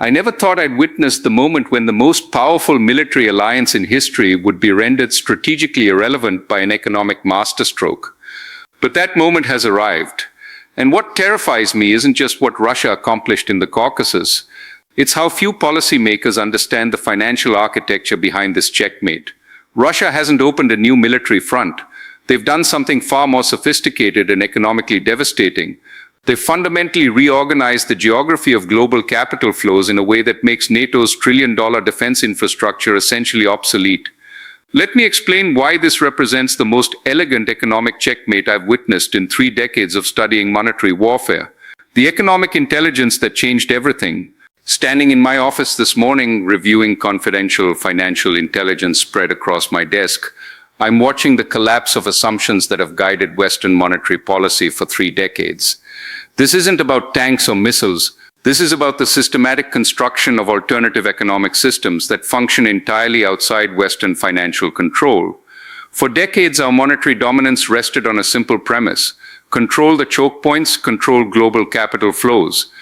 I never thought I'd witness the moment when the most powerful military alliance in history would be rendered strategically irrelevant by an economic masterstroke. But that moment has arrived. And what terrifies me isn't just what Russia accomplished in the Caucasus. It's how few policymakers understand the financial architecture behind this checkmate. Russia hasn't opened a new military front. They've done something far more sophisticated and economically devastating. They've fundamentally reorganized the geography of global capital flows in a way that makes NATO's trillion-dollar defense infrastructure essentially obsolete. Let me explain why this represents the most elegant economic checkmate I've witnessed in 3 decades of studying monetary warfare. The economic intelligence that changed everything. Standing in my office this morning, reviewing confidential financial intelligence spread across my desk, I'm watching the collapse of assumptions that have guided Western monetary policy for 3 decades. This isn't about tanks or missiles. This is about the systematic construction of alternative economic systems that function entirely outside Western financial control. For decades, our monetary dominance rested on a simple premise: control the choke points, control global capital flows.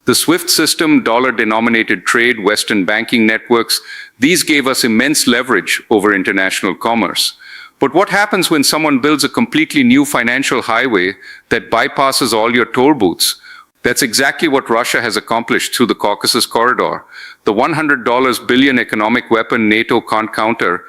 The SWIFT system, dollar-denominated trade, Western banking networks, these gave us immense leverage over international commerce. But what happens when someone builds a completely new financial highway that bypasses all your toll booths? That's exactly what Russia has accomplished through the Caucasus corridor. The $100 billion economic weapon NATO can't counter.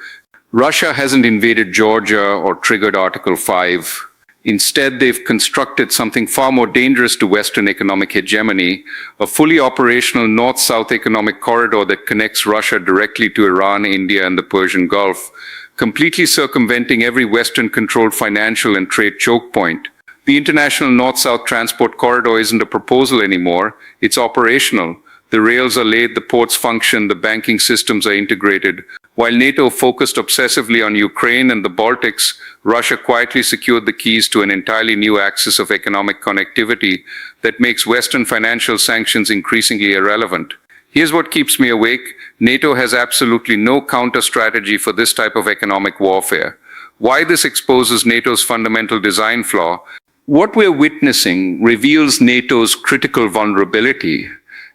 Russia hasn't invaded Georgia or triggered Article 5. Instead, they've constructed something far more dangerous to Western economic hegemony, a fully operational north-south economic corridor that connects Russia directly to Iran, India, and the Persian Gulf, completely circumventing every Western-controlled financial and trade choke point. The international north-south transport corridor isn't a proposal anymore, it's operational. The rails are laid, the ports function, the banking systems are integrated. While NATO focused obsessively on Ukraine and the Baltics, Russia quietly secured the keys to an entirely new axis of economic connectivity that makes Western financial sanctions increasingly irrelevant. Here's what keeps me awake. NATO has absolutely no counter-strategy for this type of economic warfare. Why this exposes NATO's fundamental design flaw? What we're witnessing reveals NATO's critical vulnerability,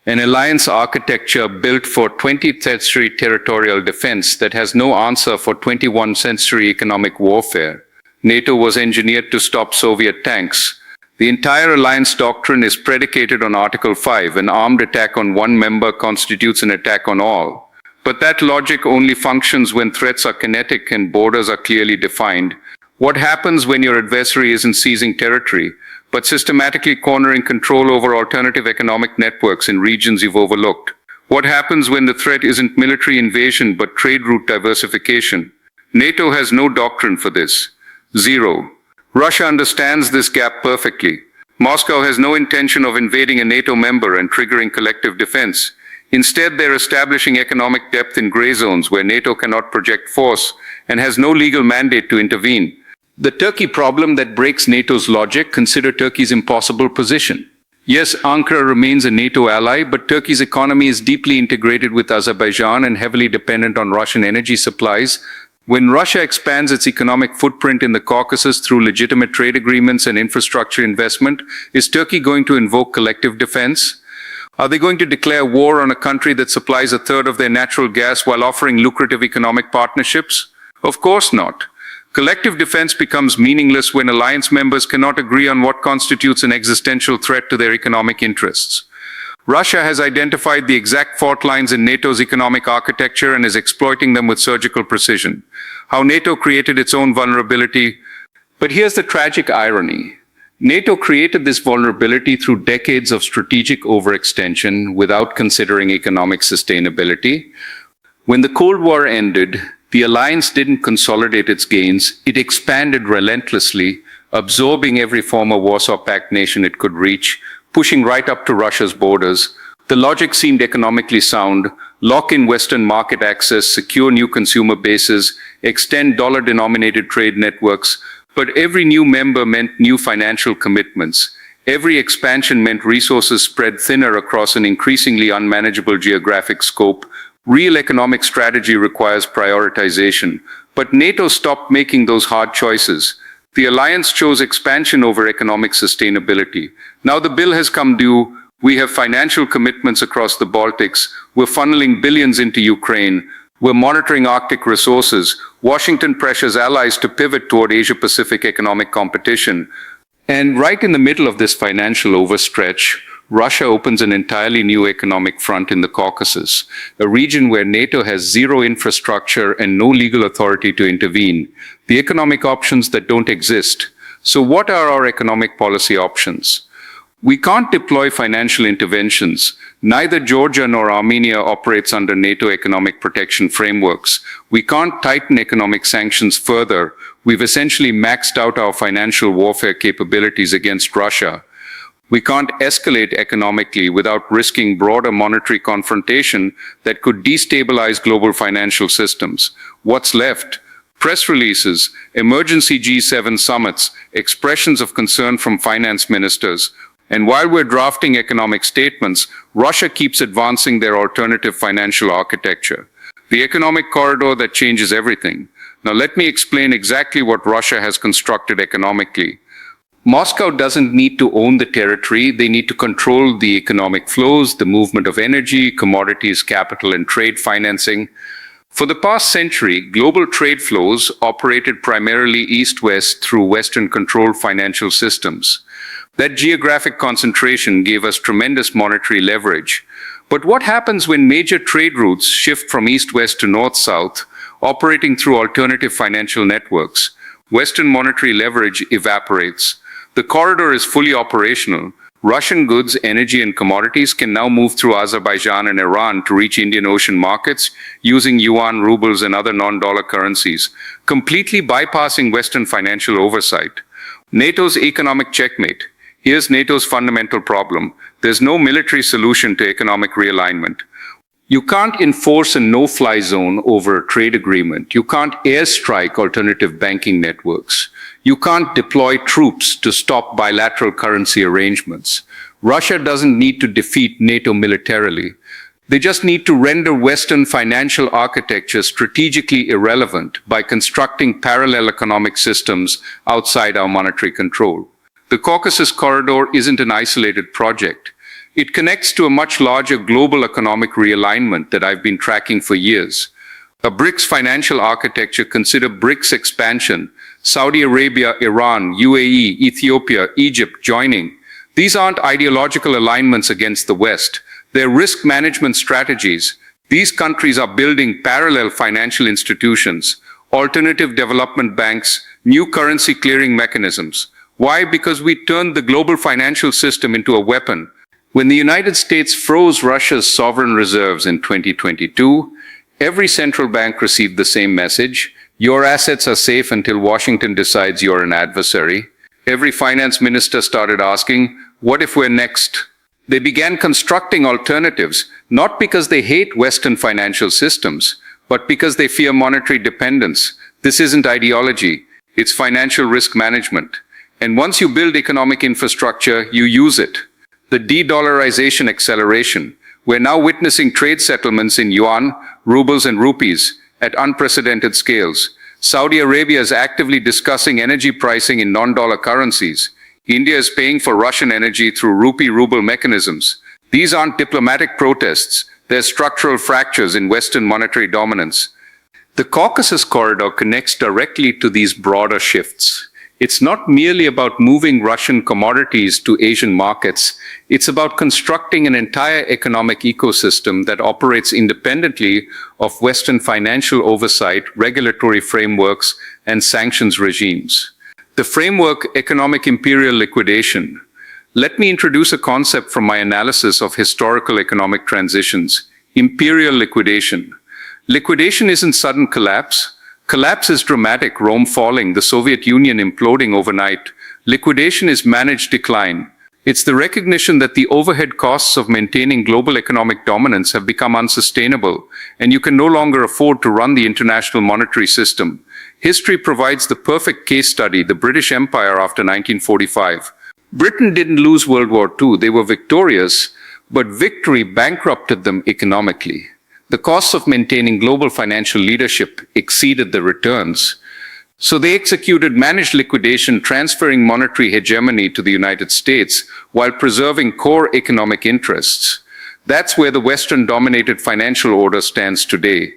an alliance architecture built for 20th century territorial defense that has no answer for 21st century economic warfare. NATO was engineered to stop Soviet tanks. The entire alliance doctrine is predicated on Article 5. An armed attack on one member constitutes an attack on all. But that logic only functions when threats are kinetic and borders are clearly defined. What happens when your adversary isn't seizing territory, but systematically cornering control over alternative economic networks in regions you've overlooked? What happens when the threat isn't military invasion but trade route diversification? NATO has no doctrine for this. Zero. Russia understands this gap perfectly. Moscow has no intention of invading a NATO member and triggering collective defense. Instead, they're establishing economic depth in gray zones where NATO cannot project force and has no legal mandate to intervene. The Turkey problem that breaks NATO's logic, consider Turkey's impossible position. Yes, Ankara remains a NATO ally, but Turkey's economy is deeply integrated with Azerbaijan and heavily dependent on Russian energy supplies. When Russia expands its economic footprint in the Caucasus through legitimate trade agreements and infrastructure investment, is Turkey going to invoke collective defense? Are they going to declare war on a country that supplies a third of their natural gas while offering lucrative economic partnerships? Of course not. Collective defense becomes meaningless when alliance members cannot agree on what constitutes an existential threat to their economic interests. Russia has identified the exact fault lines in NATO's economic architecture and is exploiting them with surgical precision. How NATO created its own vulnerability. But here's the tragic irony. NATO created this vulnerability through decades of strategic overextension without considering economic sustainability. When the Cold War ended, the alliance didn't consolidate its gains, it expanded relentlessly, absorbing every former Warsaw Pact nation it could reach, pushing right up to Russia's borders. The logic seemed economically sound: lock in Western market access, secure new consumer bases, extend dollar-denominated trade networks. But every new member meant new financial commitments. Every expansion meant resources spread thinner across an increasingly unmanageable geographic scope. Real economic strategy requires prioritization. But NATO stopped making those hard choices. The alliance chose expansion over economic sustainability. Now the bill has come due. We have financial commitments across the Baltics. We're funneling billions into Ukraine. We're monitoring Arctic resources. Washington pressures allies to pivot toward Asia-Pacific economic competition. And right in the middle of this financial overstretch, Russia opens an entirely new economic front in the Caucasus, a region where NATO has zero infrastructure and no legal authority to intervene. The economic options that don't exist. So what are our economic policy options? We can't deploy financial interventions. Neither Georgia nor Armenia operates under NATO economic protection frameworks. We can't tighten economic sanctions further. We've essentially maxed out our financial warfare capabilities against Russia. We can't escalate economically without risking broader monetary confrontation that could destabilize global financial systems. What's left? Press releases, emergency G7 summits, expressions of concern from finance ministers. And while we're drafting economic statements, Russia keeps advancing their alternative financial architecture, the economic corridor that changes everything. Now let me explain exactly what Russia has constructed economically. Moscow doesn't need to own the territory. They need to control the economic flows, the movement of energy, commodities, capital, and trade financing. For the past century, global trade flows operated primarily east-west through Western-controlled financial systems. That geographic concentration gave us tremendous monetary leverage. But what happens when major trade routes shift from east-west to north-south, operating through alternative financial networks? Western monetary leverage evaporates. The corridor is fully operational. Russian goods, energy, and commodities can now move through Azerbaijan and Iran to reach Indian Ocean markets using yuan, rubles, and other non-dollar currencies, completely bypassing Western financial oversight. NATO's economic checkmate. Here's NATO's fundamental problem. There's no military solution to economic realignment. You can't enforce a no-fly zone over a trade agreement. You can't airstrike alternative banking networks. You can't deploy troops to stop bilateral currency arrangements. Russia doesn't need to defeat NATO militarily. They just need to render Western financial architecture strategically irrelevant by constructing parallel economic systems outside our monetary control. The Caucasus corridor isn't an isolated project. It connects to a much larger global economic realignment that I've been tracking for years. A BRICS financial architecture consider BRICS expansion, Saudi Arabia, Iran, UAE, Ethiopia, Egypt joining. These aren't ideological alignments against the West. They're risk management strategies. These countries are building parallel financial institutions, alternative development banks, new currency clearing mechanisms. Why? Because we turned the global financial system into a weapon. When the United States froze Russia's sovereign reserves in 2022, every central bank received the same message. Your assets are safe until Washington decides you're an adversary. Every finance minister started asking, what if we're next? They began constructing alternatives, not because they hate Western financial systems, but because they fear monetary dependence. This isn't ideology, it's financial risk management. And once you build economic infrastructure, you use it. The de-dollarization acceleration. We're now witnessing trade settlements in yuan, rubles, and rupees at unprecedented scales. Saudi Arabia is actively discussing energy pricing in non-dollar currencies. India is paying for Russian energy through rupee-ruble mechanisms. These aren't diplomatic protests. They're structural fractures in Western monetary dominance. The Caucasus corridor connects directly to these broader shifts. It's not merely about moving Russian commodities to Asian markets. It's about constructing an entire economic ecosystem that operates independently of Western financial oversight, regulatory frameworks, and sanctions regimes. The framework, economic imperial liquidation. Let me introduce a concept from my analysis of historical economic transitions. Imperial liquidation. Liquidation isn't sudden collapse. Collapse is dramatic, Rome falling, the Soviet Union imploding overnight. Liquidation is managed decline. It's the recognition that the overhead costs of maintaining global economic dominance have become unsustainable, and you can no longer afford to run the international monetary system. History provides the perfect case study, the British Empire after 1945. Britain didn't lose World War II, they were victorious, but victory bankrupted them economically. The costs of maintaining global financial leadership exceeded the returns. So they executed managed liquidation, transferring monetary hegemony to the United States while preserving core economic interests. That's where the Western-dominated financial order stands today.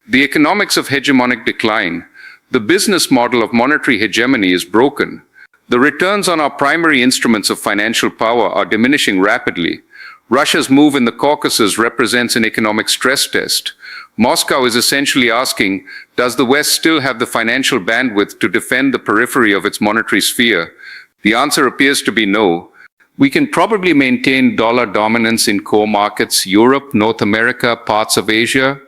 The economics of hegemonic decline, the business model of monetary hegemony is broken. The returns on our primary instruments of financial power are diminishing rapidly. Russia's move in the Caucasus represents an economic stress test. Moscow is essentially asking, does the West still have the financial bandwidth to defend the periphery of its monetary sphere? The answer appears to be no. We can probably maintain dollar dominance in core markets, Europe, North America, parts of Asia,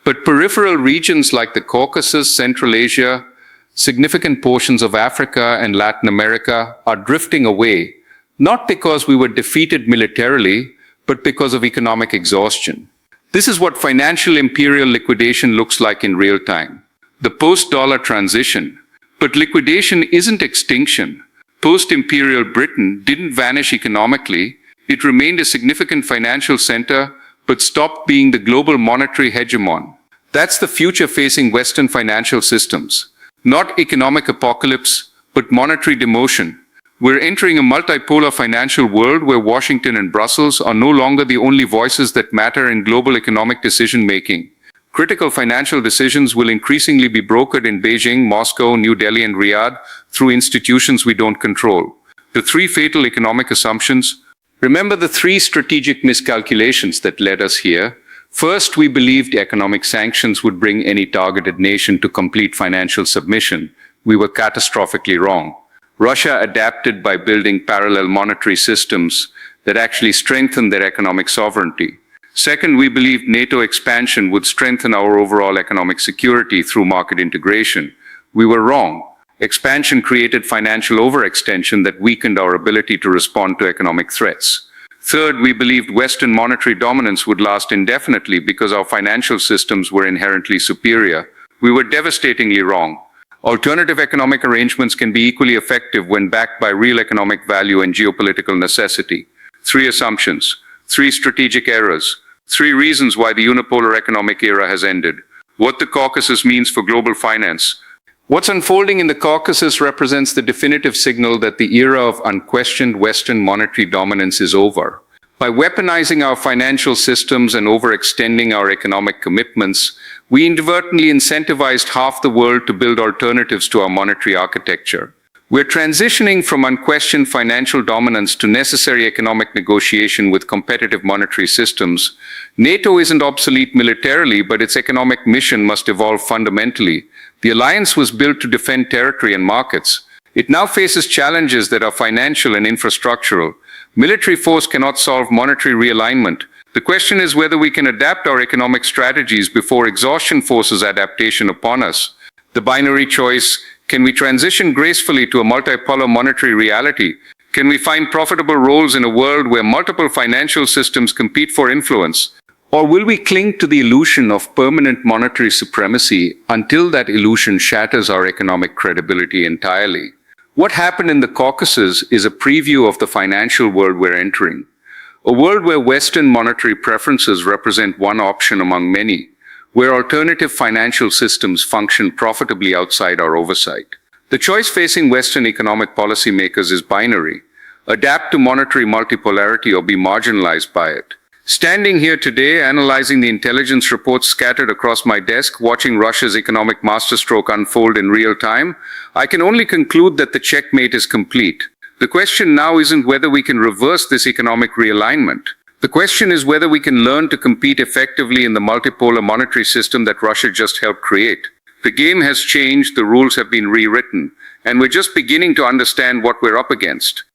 but peripheral regions like the Caucasus, Central Asia, significant portions of Africa and Latin America are drifting away, not because we were defeated militarily, but because of economic exhaustion. This is what financial imperial liquidation looks like in real time. The post-dollar transition. But liquidation isn't extinction. Post-imperial Britain didn't vanish economically. It remained a significant financial center, but stopped being the global monetary hegemon. That's the future-facing Western financial systems. Not economic apocalypse, but monetary demotion. We're entering a multipolar financial world where Washington and Brussels are no longer the only voices that matter in global economic decision-making. Critical financial decisions will increasingly be brokered in Beijing, Moscow, New Delhi, and Riyadh through institutions we don't control. The three fatal economic assumptions. Remember the three strategic miscalculations that led us here. First, we believed economic sanctions would bring any targeted nation to complete financial submission. We were catastrophically wrong. Russia adapted by building parallel monetary systems that actually strengthened their economic sovereignty. Second, we believed NATO expansion would strengthen our overall economic security through market integration. We were wrong. Expansion created financial overextension that weakened our ability to respond to economic threats. Third, we believed Western monetary dominance would last indefinitely because our financial systems were inherently superior. We were devastatingly wrong. Alternative economic arrangements can be equally effective when backed by real economic value and geopolitical necessity. Three assumptions, three strategic errors, three reasons why the unipolar economic era has ended. What the Caucasus means for global finance. What's unfolding in the Caucasus represents the definitive signal that the era of unquestioned Western monetary dominance is over. By weaponizing our financial systems and overextending our economic commitments, we inadvertently incentivized half the world to build alternatives to our monetary architecture. We're transitioning from unquestioned financial dominance to necessary economic negotiation with competitive monetary systems. NATO isn't obsolete militarily, but its economic mission must evolve fundamentally. The alliance was built to defend territory and markets. It now faces challenges that are financial and infrastructural. Military force cannot solve monetary realignment. The question is whether we can adapt our economic strategies before exhaustion forces adaptation upon us. The binary choice: can we transition gracefully to a multipolar monetary reality? Can we find profitable roles in a world where multiple financial systems compete for influence? Or will we cling to the illusion of permanent monetary supremacy until that illusion shatters our economic credibility entirely? What happened in the Caucasus is a preview of the financial world we're entering. A world where Western monetary preferences represent one option among many, where alternative financial systems function profitably outside our oversight. The choice facing Western economic policymakers is binary: adapt to monetary multipolarity or be marginalized by it. Standing here today, analyzing the intelligence reports scattered across my desk, watching Russia's economic masterstroke unfold in real time, I can only conclude that the checkmate is complete. The question now isn't whether we can reverse this economic realignment. The question is whether we can learn to compete effectively in the multipolar monetary system that Russia just helped create. The game has changed, the rules have been rewritten, and we're just beginning to understand what we're up against.